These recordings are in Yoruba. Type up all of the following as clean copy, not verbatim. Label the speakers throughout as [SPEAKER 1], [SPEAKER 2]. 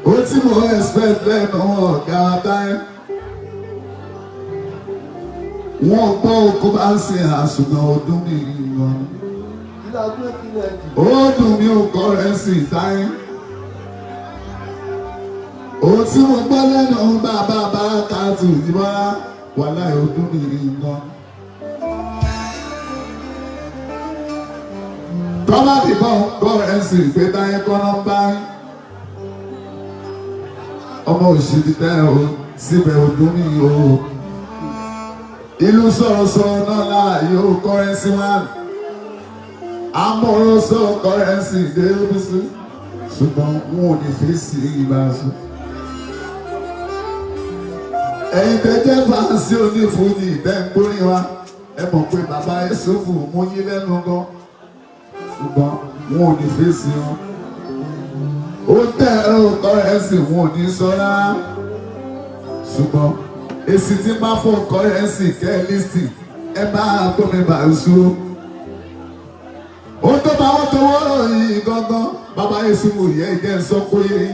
[SPEAKER 1] ó tí mo expect lẹ́nu ọ̀gá táyé. Wọ́n gbọ́ okó bá ń sin àṣùgbọ́n ọdún mi gan. Ó dùn mí ò kọ́ rẹ̀ sí táyé. Ó tí mo gbọ́ lẹ́nu bàbá Bárakàtù Jíbọ́lá wàláhì ọdún mi gan. Tọ́lá dìbọn gbọ́ rẹ̀ sí pé táyé kọ́ nọ́mbà. Ọmọ òṣèlú tẹ́ o síbẹ̀ ọdún mi o. Ìlú sọ̀rọ̀sọ̀rọ̀ náà láàyè ó kọ́rẹ́nsì wá. Amọ̀rọ̀ sọ̀rọ̀ kọ́rẹ́nsì débísí. Ṣùgbọ́n wọn ò ní fèsì ìbáṣu. Ẹ̀yin tẹ́ jẹ́ fàásì onífúnni ìdẹ́gbórí wa. Ẹ mọ̀ pé bàbá Yẹ́sùfù mú yín lẹ́nu gan. Ṣùgbọ́n wọn ò ní fèsì wọn. Ó tẹ̀ ẹ̀rọ kọ́rẹ́nsì wọn ò ní sọ rárá. Ṣùgbọ́n èsì tí máa fún kọ́rẹ́nsì kẹ́lísì ẹ máa gbómi bàṣú. Ó tó bá wọ́n tó wọ́rọ̀ yìí gangan bàbá Yẹ́sùfù yẹ ìjẹ́ sọ́kóyè yìí.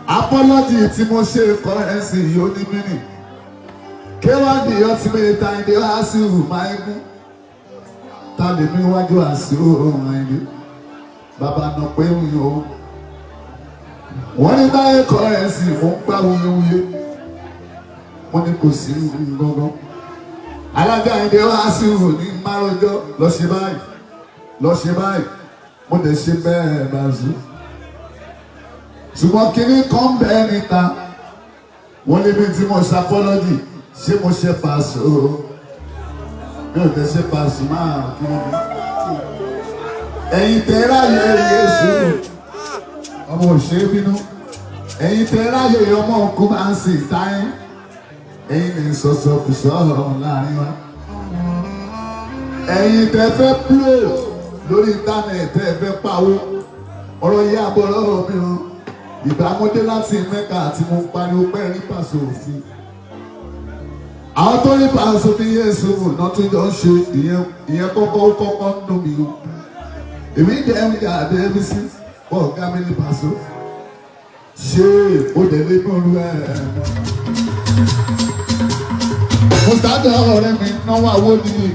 [SPEAKER 1] Apology tí mo ṣe kọ́rẹ́nsì yìí ó ní mínì. Kéwàdì ọtí mi ta ìdí àṣìwò máa ń gún. Ta lè mí wájú àṣìwò ọ̀hún ẹni. Bàbá nà pé mi ò. Wọ́n ní báyé kọ́rẹ́nsì mo ń gbá wuyewuye. Wọ́n ní kò sí gangan. Alága ìdí àṣìwò ní márùjọ́ lọ ṣe báyìí. Lọ ṣe báyìí. Mo lè ṣe bẹ́ẹ̀ bàzú. Ṣùgbọ́n kíní kan bẹ́ẹ̀ níta. Wọ́n lé mi tí mo ṣe apology. Ṣé mo ṣe pàṣẹ o? Mi ò tẹ́ ṣe pàṣẹ máa kí wọ́n bí. Ẹ̀yin tẹ́ ráyè Yéṣu. Ọmọ òṣèré bínú. Ẹ̀yin tẹ́ ráyè ọmọ òkú máa ń sìn táyé. Ẹ̀yin lè sọ̀sọ̀ kù sọ̀rọ̀ láàrin wa. Ẹ̀yin tẹ́ fẹ́ play lórí íńtánẹ̀tì tẹ́ fẹ́ pawó. Ọ̀rọ̀ yìí àbọ̀ lọ́rọ̀ mi hàn. Ìgbàmọ́dé láti Mẹ́kà àti mo pariwo pẹ́ rí pàṣẹ òfin. Àwọn tó rí pàṣẹ ní Yéṣu náà tún jọ ń ṣe ìyẹn kọ́kọ́ ń dùn mí o. Èmi jẹ́ ẹ̀mí àdébísí bọ́ ọ̀gá mi ní pàṣẹ. Ṣé o dẹ̀ lé ní olú ẹ̀? Mo sáájú ọ̀rẹ́ mi náwó àwọ̀ nìyí.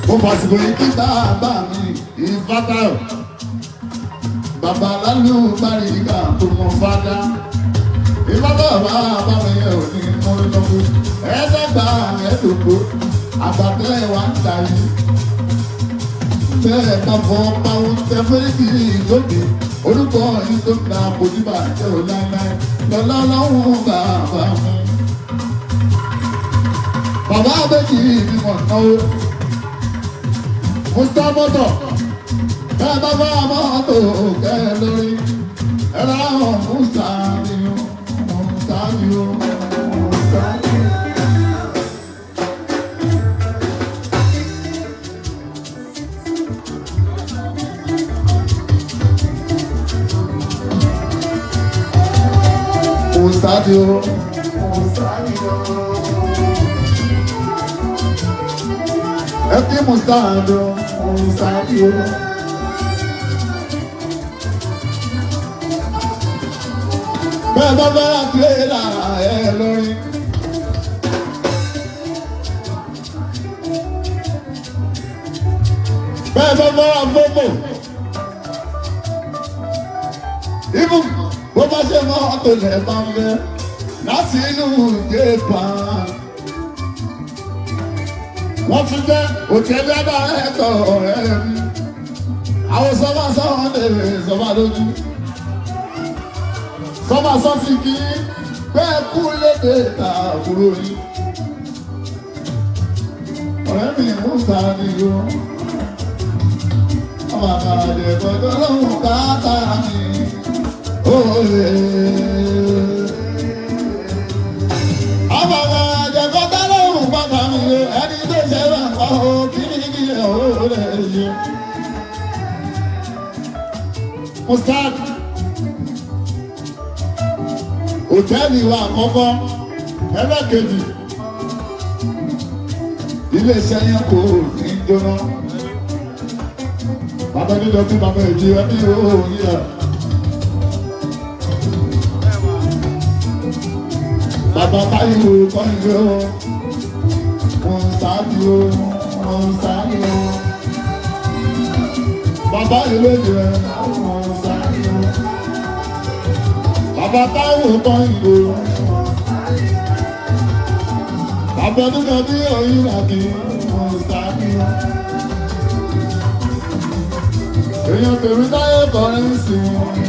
[SPEAKER 1] Mo fàṣìkò yìí kí bàbá mi ìfátàrọ̀. Bàbá lálù bari ìgbà tó mọ fada. Ìbábà bá mi yẹ òní mọ́lọ́gbó. Ẹ̀ẹ́dẹ́gbà ẹ̀ẹ́dògbò. Àgbàtẹ́ wa ń ta yìí. Bẹ́ẹ̀ ká fọ pawó tẹ fẹ́ẹ́kì ìjókè. Orúkọ yìí tó gba bòjúbà jẹ́ òláńláì. Lọ́lá lọ́wọ́ bàbá mi. Bàbá méjì ni wọ́n náwó. Mr. Mọ́tò. Bẹ́ẹ̀ bá bá mọ́tò kẹ́ lórí. Ẹ̀rọ Musa ni o, Musa ni o, Musa ni o. Musa ni o, Musa ni o. Ẹ kí Musa ni o, Musa ni o. Bẹ́ẹ̀ bá bá tírélà ẹ lórí. Bẹ́ẹ̀ bá bá fọ́pọ̀. Ibù bó bá ṣe mọ́ ọ̀tọ̀lẹ̀ bá ń bẹ láti inú géèpà. Wọ́n tún jẹ́ òkèlè bá ẹ̀kọ́ ọ̀rẹ́ mi. Àwọn sọ́mà sọ́wọ́n lè sọ́mà lójú. Sọ́mà sọ́ fi kí bẹ́ẹ̀ kú lédè ta àbúrò yìí. Ọ̀rẹ́ mi Musa ni o. Ọmọ àkàrà gbọ́dọ̀ lóhùn káàkà mi. Òye. Ọmọ àkàrà gbọ́dọ̀ lóhùn káàkà mi. Ẹni tó ṣe wà kọ́ kíníkí ọ̀rọ̀ rẹ̀ yẹ. Musa. Hòtẹ́ẹ̀lì wa àkọ́kọ́ ẹlẹ́kejì iléeṣẹ́ yẹn kò ní jóná bàbá nílò bí bàbá èjì ẹni òòrùn yẹ. Bàbá báyìí wò kọ́ ìwé o, wọ́n sáájú o, wọ́n sáájú o. Bàbá ìlú ìjẹ́ wọ́n sáájú o. Bàbá táwọn kọ́ ìwé o. Bàbá nígbà tí òyìn làkì wọ́n sáájú o. Èèyàn tèmi táyé kọ́rẹ́ǹsì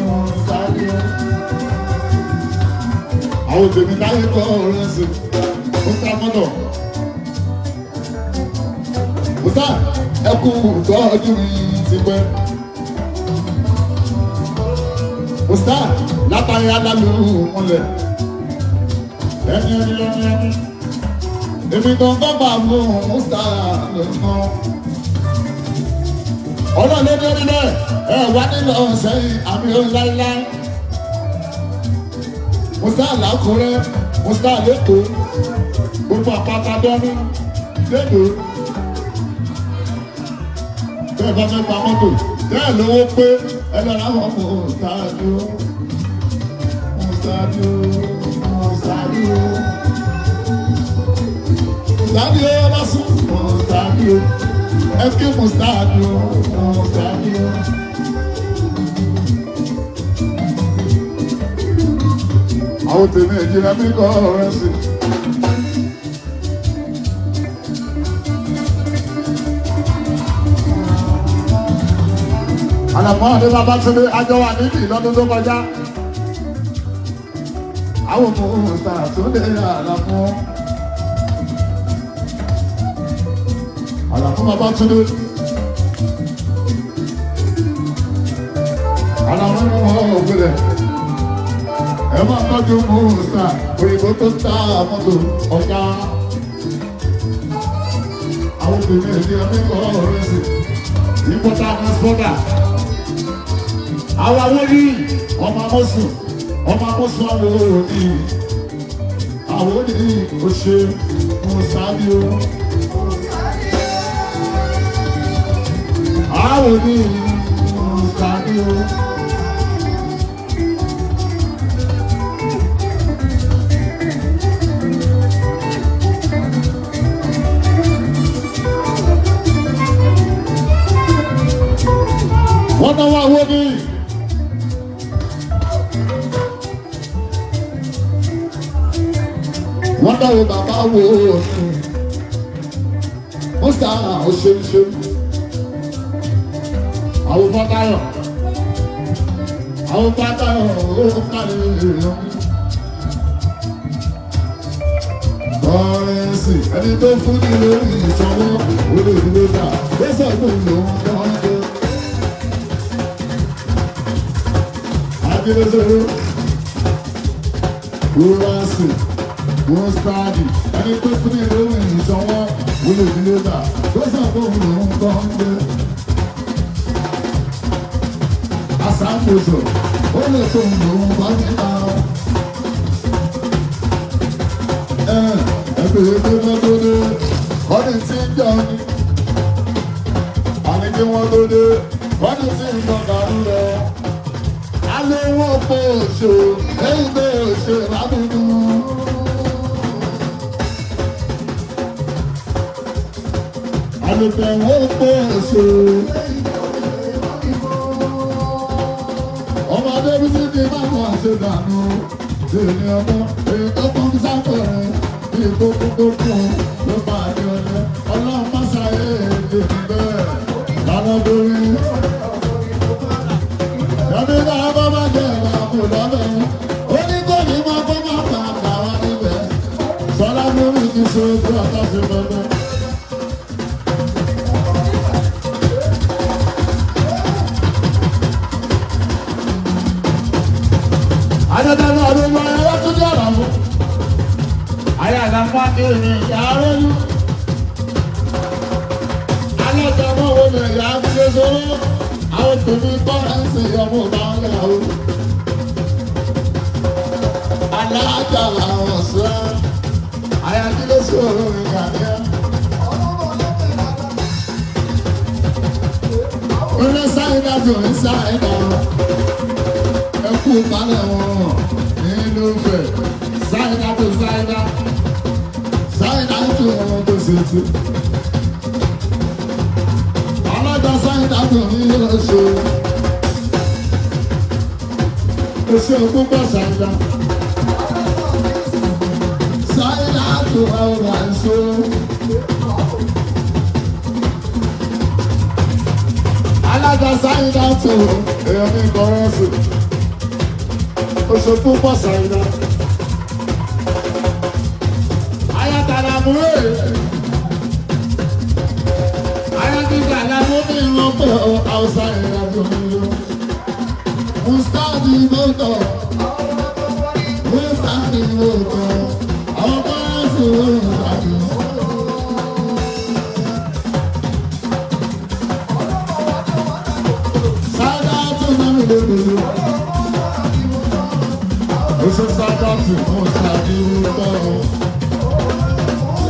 [SPEAKER 1] wọ́n sáájú o. Àwọn tèmi táyé kọ́rẹ́ǹsì ó sá mọ́tò. Musa ẹkú tọ́jú mi ti pẹ́. Musa látàrí alálù múlẹ̀. Ẹni. Èmi gangan bá mú Musa lọ́nà. Ọlọ́lẹ́dẹ́ nílẹ̀ ẹ wá nílò sẹ́yìn àmì ọláíláí. Musa làkúrẹ́, Musa lẹ́kọ̀ọ́, gbogbo àpáta dọ́nú lẹ́dọ̀ọ́. Bẹ́ẹ̀ bá fẹ́ pa mọ́tò, bẹ́ẹ̀ lówó pé ẹlẹ́ra wọn kò ṣáájú. Ṣáájú ọba sùn, ṣáájú ẹkí mo ṣáájú. Àwọn tèmi ìjìnlẹ̀ mi kọ́ ọ̀rẹ́ sí. Àlàmọ́ àdé bàbá tí ajọ wà níbi lọ́dún tó kọjá. Àwọn ọmọ òǹtà tó lè àlàmọ́. Àlàmọ́ bàbá tí lè. Àlàmọ́ ni wọ́n ò gbélé. Ẹ máa tọ́jú mú òǹtà òyìnbó tó ta mọ́tò ọ̀gá. Àwọn tèmi ìdíyẹ mi kọ́ ọ̀rẹ́ sí. Ìpọ́tà mọ́sọ́dà. Àwọn awórí ọmọ amọ́sùn àwọn òní. Àwọn òní ó ṣe mú sáájú o. Àwọn òní mú sáájú o. Wọ́n náwó àwọn òní. Wọ́n dáwọ́ bàbá wo ọ̀sùn. Ó sá òṣèṣe. Àwọn bàtàyọ̀. Ó kárí ìrìnà. Kọ́rẹ́nsì ẹni tó fún ní lórí ìṣọwọ́ olóògbé náà. Ó sọ fún lòun lọ́jọ́. Adélẹ́sọ̀rọ̀. Kúrọ́sì. Wọ́n sáàdì ẹni tó fún ní lórí ìṣọwọ́ olóògbé náà. Ó sọ fún lòun lọ́jọ́. Àṣàkóso ó lè tó lòun bá nípa. Ẹgbẹ́ tó wọ́n tó dé, ọdún tí ń jọ ní. Àní kí wọ́n tó dé, ọdún tí ń lọ dàrú lọ. Alẹ́ wọ́n pọ̀ òṣò, lẹ́yìn tó òṣò lábùkù. Àlùfẹ́ wọ́n pọ̀ òṣò. Ọmọdé bí sí ti máa wọ́n ṣe dànù. Èmi ọmọ èyí tó kún sáfẹ̀rẹ̀. Ìgbókúndó fún ló bá ní ọlẹ́. Ọlọ́run má ṣàyè èdè bẹ́ẹ̀ lọ́nà lórí. Ẹbí náà bá má jẹ́ ìwà kò lọ́bẹ̀. Ó ní kò ní máa kó má pa àgbàwá níbẹ̀. Sọlá lórí ti ṣe ojú ọ̀tá ṣe bẹ́ẹ̀. Adédáná ọdún mọ́ ẹ̀rọ tó jẹ́ ọ̀rọ̀ mú. Ayé àgbàpá èrè ìyàrá ní. Alájọmọ́ wo ni ìyá gbé sọ́wọ́? Àwọn tòmí kọ́rẹ́ǹsì ọmọ bá ń yà ó. Alájà làwọn sọ. Ayájílé sọ̀rọ̀ ìgbàlẹ́. Ilé sá tó ń sáyidá ẹ kú balẹ̀ wọn nínú fẹ̀ sáyidá tó sáyidá sáyidá tó wọn tó ṣètò alága sáyidá tó ní oṣù oṣù púpọ̀ sáyidá sáyidá tó ọ̀rọ̀ àìsó. Alága sáyidá tó èèyàn ní kọ́rọ́ọ̀sì oṣù púpọ̀ sáyidá. Ayatollah múlẹ̀ ayatollah làwọn ní ìrọ̀pọ̀ Hausa ìrìnàjò nílò. Mustadi mọ́tò Mustadi mọ́tò àwọn kọ́rọ́ọ̀sì ìrìnàjò. Oṣù Sàdáàtì mo ṣàdí wúkọ́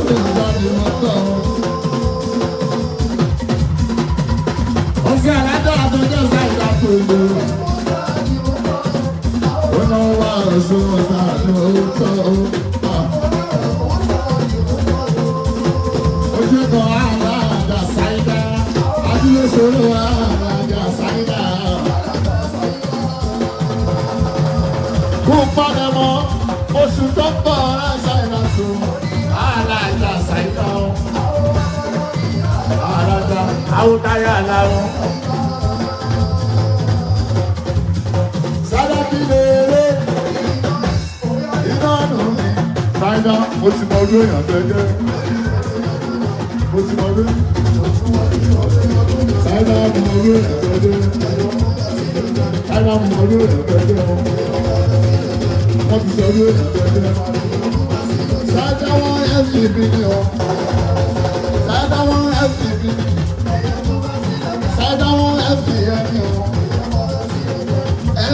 [SPEAKER 1] ṣe ìjáde mọ́tọ́. Oṣù Àládọ́ àtọ́jọ́ Sáìdá pẹ̀lú. Ó náà wá oṣù Sàdí wúkọ́. Oṣù kan àlàájá Sáìdá, adúlé ṣòro àlàájá Sáìdá. Kó padà mọ́ oṣù tó pọ̀ Sáìdá tó alájà Sáìdá o. Alájà àwòtáyà làwọn. Sáìdá kí lè ré iná nù mí. Sáìdá mo ti mọ ojú èèyàn gẹ́gẹ́. Mo ti mọ ojú. Sáìdá mo mọ ojú èèyàn gẹ́gẹ́. Sáìdá mo mọ ojú èèyàn gẹ́gẹ́. Wọ́n ti sọ orí èèyàn gẹ́gẹ́. Sáyidá wọn FTV ni ọ. Sáyidá wọn FTV. Sáyidá wọn FTN ni ọ.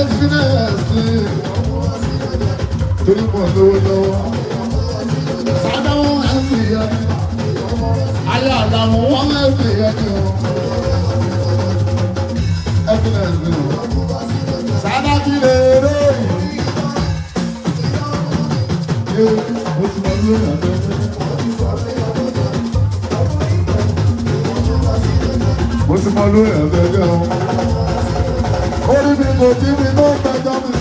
[SPEAKER 1] FTNS ni. Torí pọ̀ lówó lọ́wọ́. Sáyidá wọn FTN. Ayé àdàmú wọn FTN ni ọ. FTNS ni ọ. Sáyidá kí lè rè é. Mo ti mọ lórí ẹ̀fẹ́jẹ́ o. Orí mi kò kí mi ló gbẹjọ́ mi.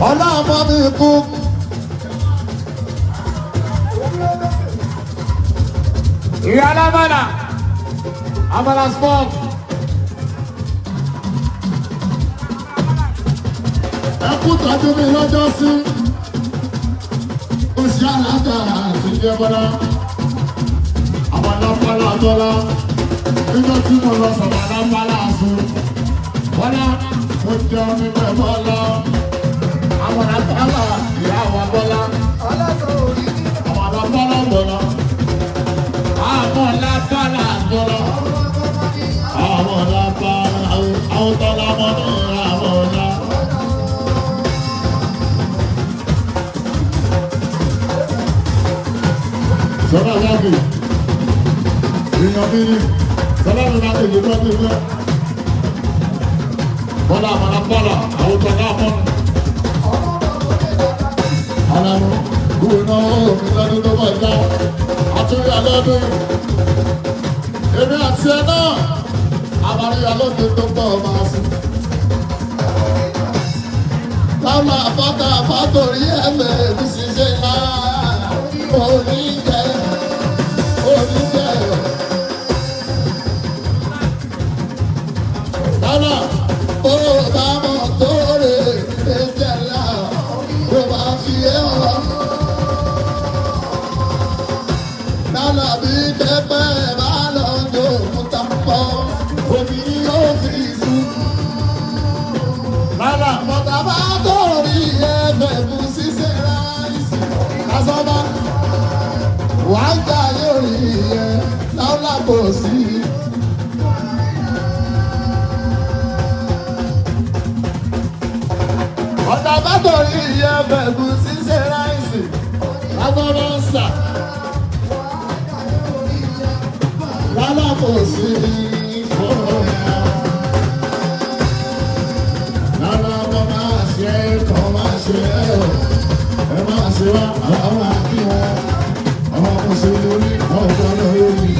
[SPEAKER 1] Ọlá ọmọ mi kú. Ìyá alámàlà, àmàlà sport. Ẹ kú tọ́jú mi lọ́jọ́ sí. Oṣù alága àti ìjẹbọlá. Àmàlà pálá tọ́lá. Nígbà tí mo lọ sọ̀rọ̀ alámàlà sùn. Bọ́lá mo jẹun níbẹ̀ bọ́lá. Àmàlà pálá ìyá wa bọ́lá. Àmàlà pálá bọ́lá. Àwọn lábàlá àgbọ̀rọ̀, àwọn lábàlá, àwọn tọ́lá mọ́ ní àwọn ọ̀la. Sọ́dọ̀ lágbè, èèyàn mi ni, sọ́dọ̀ mi lágbè lè lọ́dún ilé. Bọ́lá àwọn lábàlá, àwọn tọ́lá mọ́ ní. Àlàmú, kúrò náà ó mi lọ́dún tó bọ̀ ìlà. Àtúnyà lọ́dún èmi àti ẹ náà àmàríyà lọ́dún tó pọ̀ máa sí. Láwọn àbáta àbátorí ẹ̀mẹ̀ èmi sì ṣe ńlá oníjẹ. Lọ́nà ó bá mọ̀ tó rè é jẹ́ ńlá ló máa fi é wọn. Nana bí pẹ́pẹ́ bá lọ jó òkúta pọ̀, omi yóò fi sùn. Nana bọ́tà bá torí ẹgbẹ́ fún ṣíṣe ráìsì. Lásọ́bà wàá gbà yóò rí ẹ lọ́la kò sí. Ọ̀tá bàbá torí iye bẹ̀gùn ṣíṣe ráìsì lágbọ́dọ̀ ń sà lálábòsí ìfọ̀yà lálábọ̀ máa ṣe kọ́ máa ṣe ẹ máa ṣe wá àwọn àbí wọn àwọn mùsùlùmí ọ̀gbọ́n lórí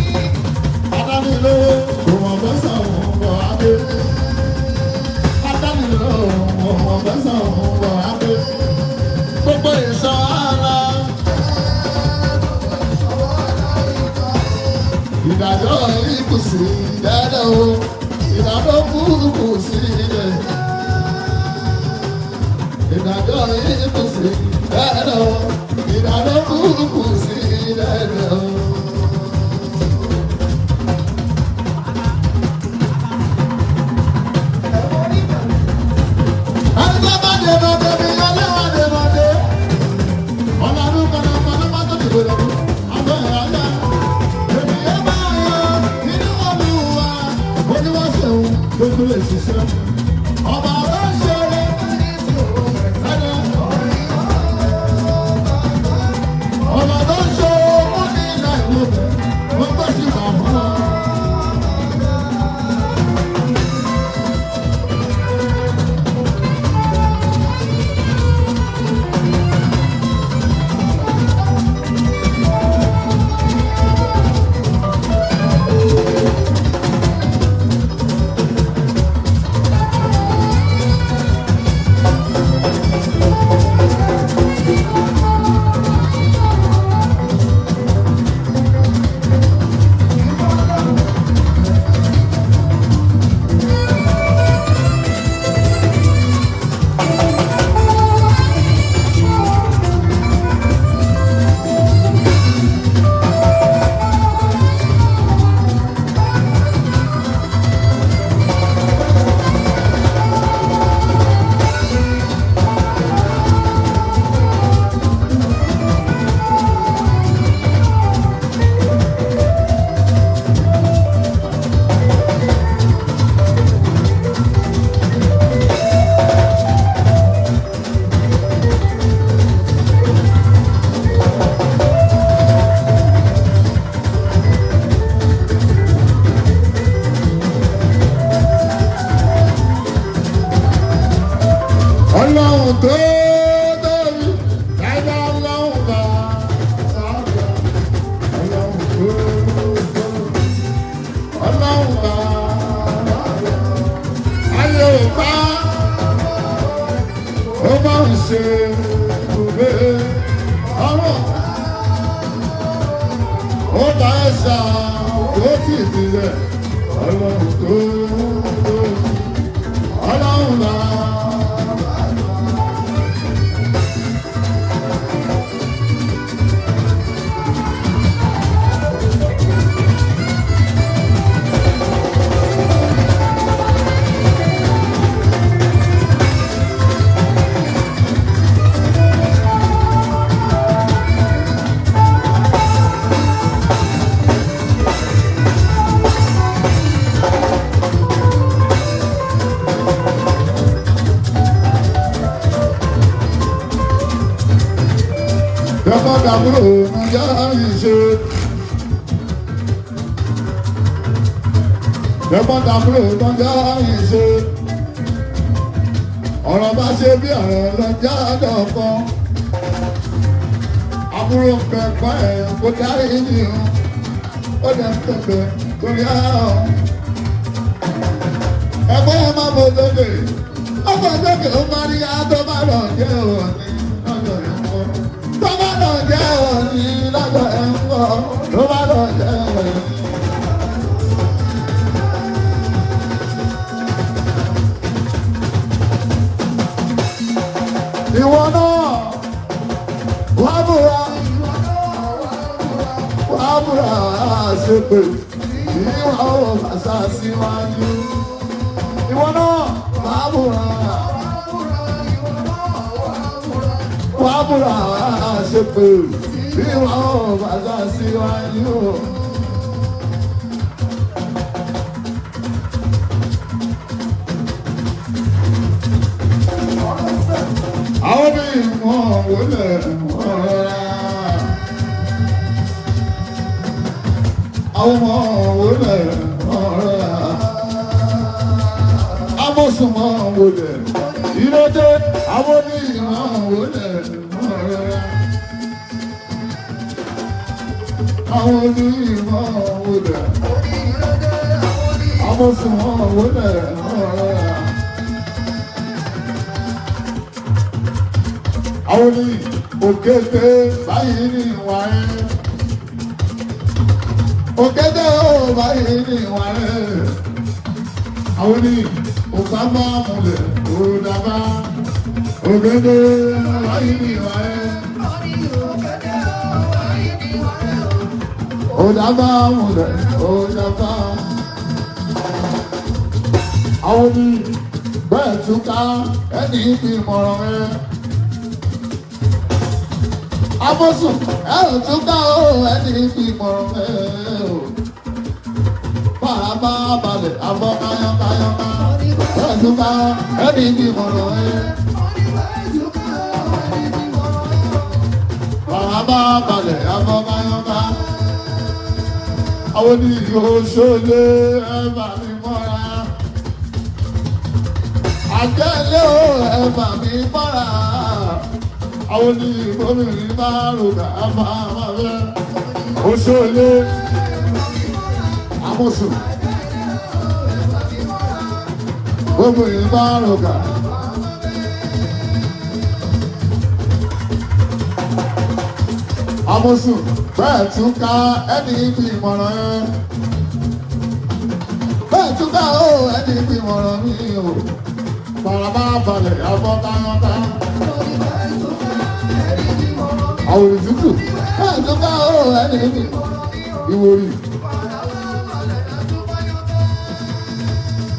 [SPEAKER 1] adánilówó kò mọ̀ bẹ́sàn òun bọ̀ adé adánilówó kò mọ̀ bẹ́sàn òun bọ̀ adé gbogbo ìṣọ́ ara ìdájọ́ ikú sí dẹ́dẹ́ o ìdájọ́ kúrúkú sí ilẹ̀ ìdájọ́ ikú sí dẹ́dẹ́ o ìdájọ́ kúrúkú sí dẹ́dẹ́ o. Ọba ló ń ṣe ọba ló ń ṣe owó ní ilẹ̀ ìlú wọ́n gbọ́ sí bàbá. Ọlọ́run tó tóbi láìdá ọlọ́run bá sábà ọlọ́run tó tóbi ọlọ́run bá ayé ò bá ó bá ń ṣe òwe ọ̀rọ̀ ó bá ẹ̀ṣà tó ti dilẹ̀ ọlọ́run tó tóbi ọlọ́run bá. Dàbúrò ọjà ìṣe. Dàbúrò ọjà ìṣe. Ọ̀rọ̀ bá ṣe bí ọ̀rọ̀ lọ́jà dọ̀kan. Àbúrò pẹ̀pẹ́ ẹ̀ kó dárí nìyẹn. Ó dẹ̀ pẹ̀pẹ́ torí àrùn. Ẹgbẹ́ ẹ máa bọ̀ lókè. Ọkọ̀ lókè ó máa rí àtọ́ bá lọ jẹ́ òní lọ́jọ́ ẹ̀kọ́. Tó bá lọ jẹ́ òní lọ́jọ́ ẹ̀kọ́. Tó bá lọ jẹ́ òní. Ìwọ náà wá múra. Wá múra àṣepè. Ìwọ ò fàṣà síwájú. Ìwọ náà wá múra. Wá múra àṣepè. Ìwọ ò fàṣà síwájú. wọlé ọ̀rá. Àwọn ọmọ wọlé ọ̀rá. Amọ̀sùnmọ̀ wọlé. Ìrọ̀dé àwọn onímọ̀ wọlé ọ̀rá. Àwọn onímọ̀ wọlé. Amọ̀sùnmọ̀ wọlé ọ̀rá. Àwọn ní òkété báyìí ní ìwà rẹ̀. Òkété ó báyìí ní ìwà rẹ̀. Àwọn ní òsámá múlẹ̀ òdàbá. Òkété báyìí ní ìwà rẹ̀. Òdàbá múlẹ̀ òdàbá. Àwọn ní bẹ́ẹ̀ túká ẹni ìgbìmọ̀ràn rẹ̀. Amọ̀sùn ẹ̀rù tún ká ó ẹni fi mọ̀ràn ẹ̀ o. Bàrà bá balẹ̀ àbọ̀ káyọ̀káyọ̀ká. Ẹ̀rù tún ká ẹni fi mọ̀ràn ẹ̀. Bàrà bá balẹ̀ àbọ̀ káyọ̀ká. Àwọn oníyòó ṣọlé ẹ̀bà mi mọ́ra. Àjẹ́lé ó ẹ̀bà mi mọ́ra. Àwọn ní ìgbómìnirin bá rògbà máa rẹ̀. Oṣoolé Amọ̀sùn. Gbómìnirin bá rògbà. Amọ̀sùn bẹ́ẹ̀ tún ká ẹni ibi ìmọ̀ràn ẹ. Bẹ́ẹ̀ tún ká ó ẹni ibi ìmọ̀ràn mi o. Bàràbá balẹ̀ àbọ̀ káyọ̀ká. Àwọn òtútù tó ká ó ẹni ní ìwòrì.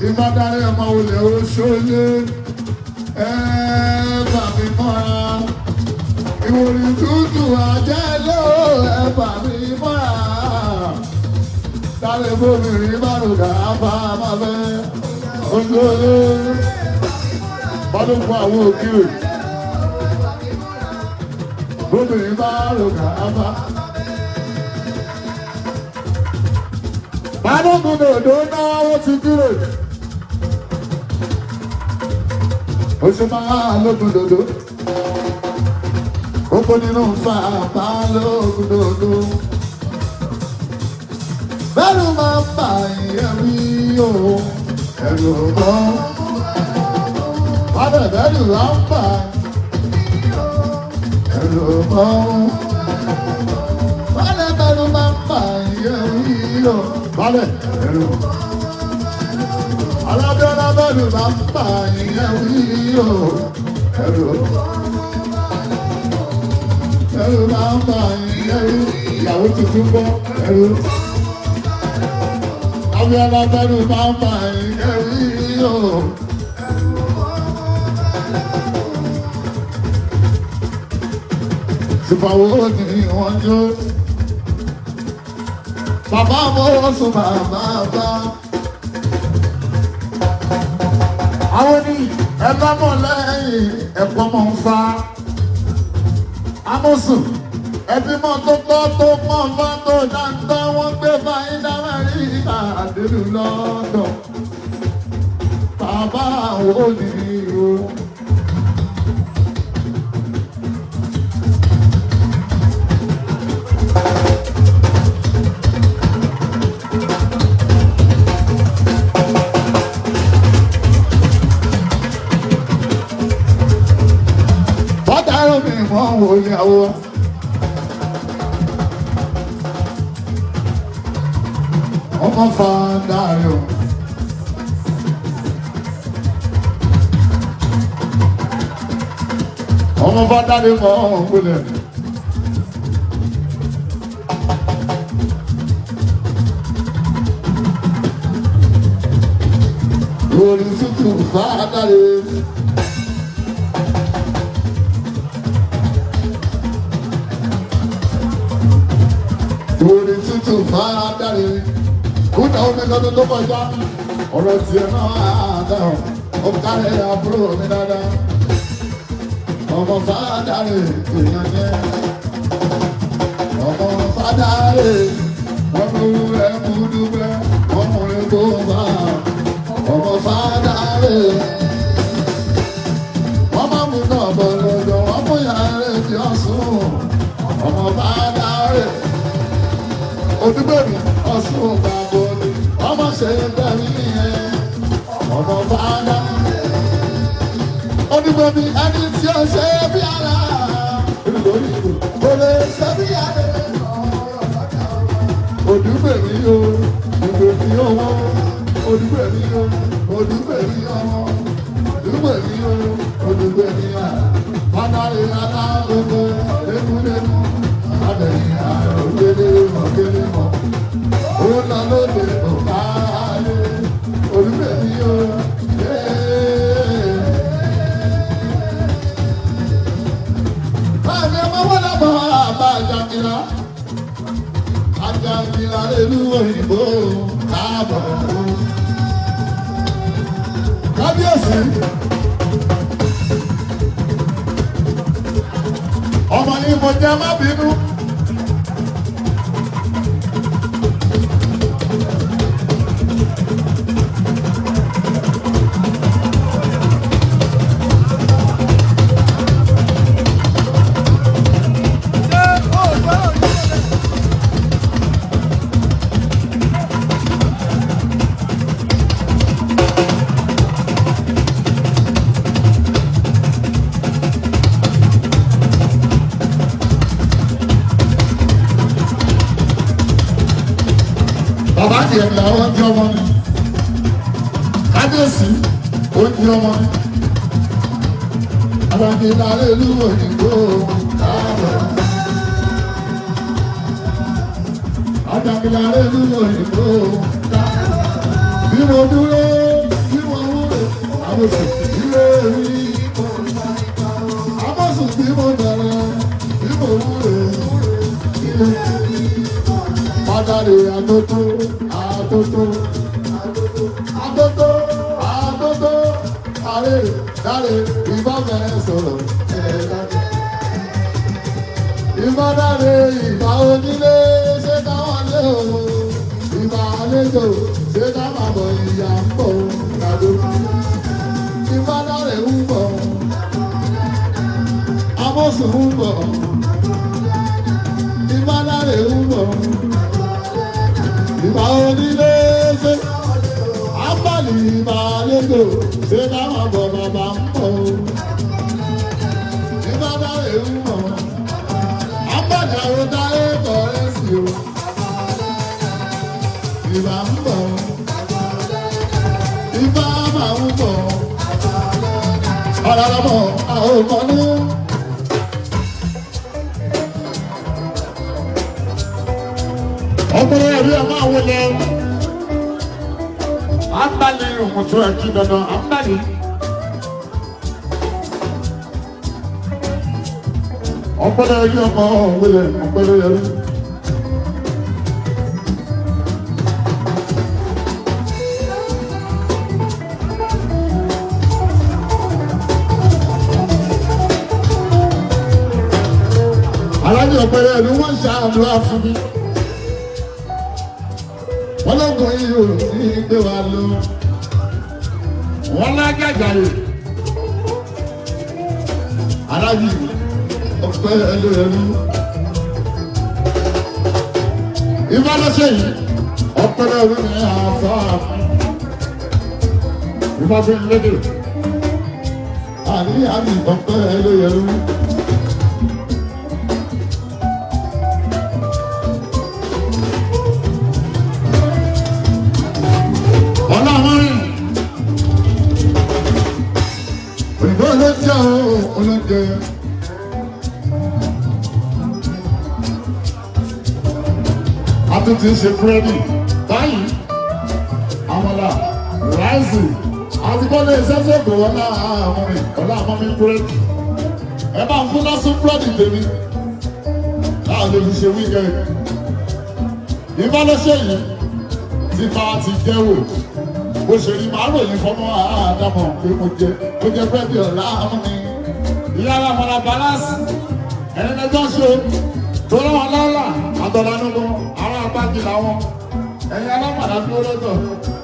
[SPEAKER 1] Ìbádarí ọmọ olè oṣoolé ẹ̀ẹ́bà mi mọ́ra. Ìwòrì tútù àjẹ́lé ó ẹ̀ẹ́bà mi mọ́ra. Tálẹ̀ bóbìnrin bá ròdà bá máa fẹ́ oṣoolé. Bọ́dún fún àwọn òkìrì. Obìnrin bá rògbà bá. Balógun dòdò náà ó ti dúró. Oṣù máa lógun dòdò. Oko nínú fa balógun dòdò. Bẹ́ẹ̀rù máa ń bà ìyẹn wí o. Ẹ̀rù ọ̀gbọ́n. Bẹ́ẹ̀rù máa ń bà. Vale, pero mamá, yo. Vale, pero. Alábẹ́rẹ́ bẹ́ẹ̀rù mamá, yo. Pero. Bẹ́ẹ̀rù mamá, yo. Ìyàwó tuntun bọ́, pero. Alábẹ́rẹ́ bẹ́ẹ̀rù mamá, yo. Ìfàwọ́ ni wọ́n jó. Bàbá mọ́ sùn bàbá bá. Àwọn ní ẹ̀bá mọ̀ lẹ́yìn ẹ̀pọ̀ mọ̀ ń fa. Amọ̀sùn ẹbí mọ̀ tó gbọ́ tó mọ̀ fá tó dáńtọ́ wọ́n gbé fáyín dáwẹ́rí àdéhùn lọ́dọ̀. Bàbá wo ni o? Wọ́n wò ní àwọ̀. Ọmọ fàdà rẹ̀ o. Ọmọ fàdà rẹ̀ mọ́ ọ̀gbọ́lẹ̀. Lórí tútù fàdà rẹ̀. Orí tútù máa dáre, kúta omi lọ́dún tó kọjá, ọ̀rọ̀ tiẹ̀ náà dáhùn, ó kárẹ̀ àbúrò mi dáadáa. ọmọ fàdáre èèyàn jẹ́ ọmọ fàdáre ọmọ rẹ̀ mú dúpẹ́ ọmọ rẹ̀ kó bá ọmọ fàdáre ọmọ mú náà bọ̀ lọ́dọ̀ ọmọ yàrá rẹ̀ tí ó sùn ọmọ fàdáre òdúgbòmí ọ̀sùn bàbá ni ọmọ ṣe ń bẹ̀rù nìyẹn ọmọ fàdáre òdúgbòmí ẹni tí ó ṣe bí ara olùdórí kò lè ṣe bí ara òdúgbòmí o òdúgbòmí owó òdúgbòmí o òdúgbòmí ọmọ òdúgbòmí o òdúgbòmí a fàdáre alágbogbo lẹ́kúlẹ́kú abẹ́yìn àrògbélé mọ̀kélé mọ̀ ó lọ lóde ọ̀pá ayé òdúgbòmí o. Àjàngìlá lèlú òyìnbó káàbọ̀. Kábíyèsí. Ọmọ yìí mo jẹ́ má bínú. Bàbá tiẹ̀ ní àwọn oúnjẹ ọmọ mi. Kábíyèsí oúnjẹ ọmọ mi. Àjàngìlá lèlú òyìnbó káàbọ̀. Àjàngìlá lèlú òyìnbó káàbọ̀. Bí mo dúró, bí mo wúlò, àbòsùn ilé rí. Àbòsùn bí mo bẹ̀rẹ̀, bí mo wúlò, ilé rí. Fàdáre àtótó, àtótó, àtótó, àtótó, àrè, dáre, ìbá bẹ̀rẹ̀ sọ̀rọ̀, ẹ̀ẹ́dáre. Ìbá dáre, ìbá onílé, ṣé káwọn lé o? Ìbá àlejò, ṣé ká máa bọ̀ ìyá ń bọ̀ kàdó? Ìbá dáre ń bọ̀, Àmọ̀sùn ń bọ̀, ìbá dáre ń bọ̀. Ìbá onílé ṣe ábàlì ìbá àlejò ṣe káwọn bọ̀ bàbá ń bọ̀. Ìbá dáre ń bọ̀. Ábàlì àwọn dáre bọ̀ ẹ́ sí o. Ìbá ń bọ̀. Ìbá máa ń bọ̀. Ọ̀rọ̀ lọ́mọ àwọn ọmọ ní. Ọkùnrin ẹ̀rí ẹ̀ máa wọlé. Àǹbálí òmùtú ẹ̀kí dandan àǹbálí. Ọkùnrin ẹ̀rí ẹ̀ máa wọlé ọkùnrin ẹ̀rí. Alájọ ọkùnrin ẹ̀rí wọ́n ṣàdúrà fún mi. Wọ́n lọ́gùn yìí ò ní gbé wa lọ. Wọ́n lágàjà rè. Alájì ọ̀pẹ ẹlẹ́rú. Ìbálòṣe yìí ọ̀pẹ ẹlẹ́rú ni àfọ́ àfọ́. Ìbábí lédè. Àní àmì ọ̀pẹ ẹlẹ́rú. Olóúnjẹ a tún ti ń ṣe búrẹ́dì báyìí àmàlà ráìsì àti kọ́lé ìṣẹ́sọ̀gbọ̀ ọlá àmọ́mí búrẹ́dì ẹ bá ń fún lásán búrẹ́dì tèmi láwọn lè fi ṣe wíkẹ́ẹ̀dì ìbálòṣe yìí tí bá ti jẹ́wò bó ṣe rí màá ròyìn fọmọ àdámọ̀ pé mo jẹ búrẹ́dì ọ̀la àmọ́mí ìyá wa mọ̀nà balance ẹni lẹ́jọ́ ṣe tó lọ́wọ́ lọ́la àtọ̀lánúgbọ́n àwọn àgbàjì làwọn ẹ̀yin alámọ̀nà dúró lọ́tọ̀.